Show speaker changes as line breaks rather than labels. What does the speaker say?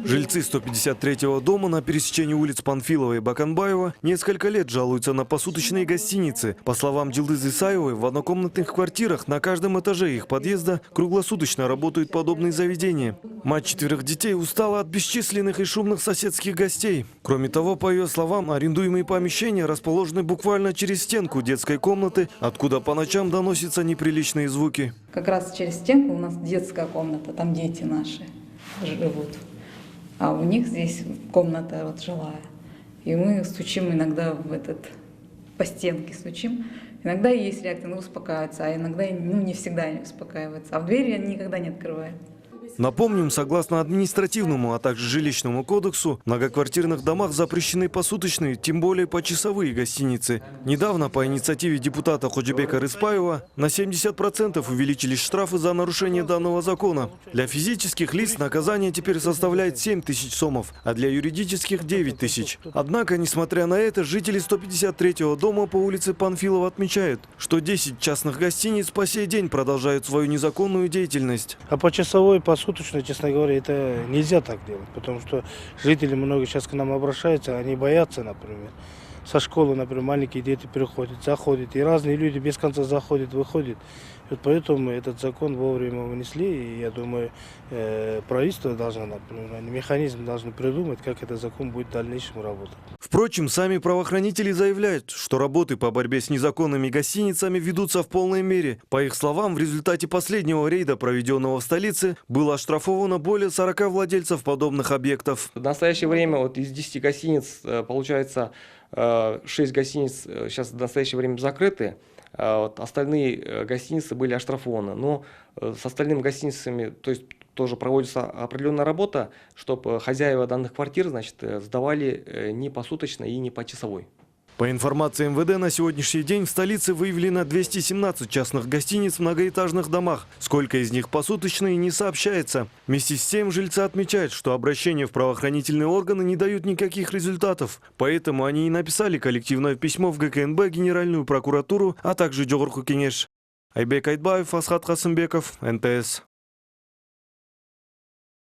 Жильцы 153-го дома на пересечении улиц Панфилова и Баканбаева несколько лет жалуются на посуточные гостиницы. По словам Дилдызы Исаевой, в однокомнатных квартирах на каждом этаже их подъезда круглосуточно работают подобные заведения. Мать 4 детей устала от бесчисленных и шумных соседских гостей. Кроме того, по ее словам, арендуемые помещения расположены буквально через стенку детской комнаты, откуда по ночам доносятся неприличные звуки.
Как раз через стенку у нас детская комната, там дети наши живут. А у них здесь комната вот жилая. И мы стучим иногда по стенке стучим. Иногда есть реакция, успокаивается, а иногда не всегда не успокаивается. А в двери они никогда не открывают.
Напомним, согласно административному, а также жилищному кодексу, в многоквартирных домах запрещены посуточные, тем более почасовые гостиницы. Недавно по инициативе депутата Ходжибека Рыспаева на 70% увеличились штрафы за нарушение данного закона. Для физических лиц наказание теперь составляет 7 тысяч сомов, а для юридических – 9 тысяч. Однако, несмотря на это, жители 153-го дома по улице Панфилова отмечают, что 10 частных гостиниц по сей день продолжают свою незаконную деятельность.
А почасовой, посуточно, честно говоря, это нельзя так делать, потому что жители много сейчас к нам обращаются, они боятся, например. Со школы, например, маленькие дети приходят, заходят, и разные люди без конца заходят, выходят. И вот поэтому мы этот закон вовремя вынесли, и я думаю, правительство должно, например, механизм должны придумать, как этот закон будет в дальнейшем работать.
Впрочем, сами правоохранители заявляют, что работы по борьбе с незаконными гостиницами ведутся в полной мере. По их словам, в результате последнего рейда, проведенного в столице, было оштрафовано более 40 владельцев подобных объектов.
В настоящее время из 10 гостиниц, получается, 6 гостиниц сейчас в настоящее время закрыты. Остальные гостиницы были оштрафованы. Но с остальными гостиницами, то есть, тоже проводится определенная работа, чтобы хозяева данных квартир, сдавали не посуточно и не почасовой.
По информации МВД, на сегодняшний день в столице выявлено 217 частных гостиниц в многоэтажных домах. Сколько из них посуточные, не сообщается. Вместе с тем жильцы отмечают, что обращения в правоохранительные органы не дают никаких результатов. Поэтому они и написали коллективное письмо в ГКНБ, Генеральную прокуратуру, а также Джогорку Кенеш. Айбек Айтбаев, Асхат Хасымбеков, НТС.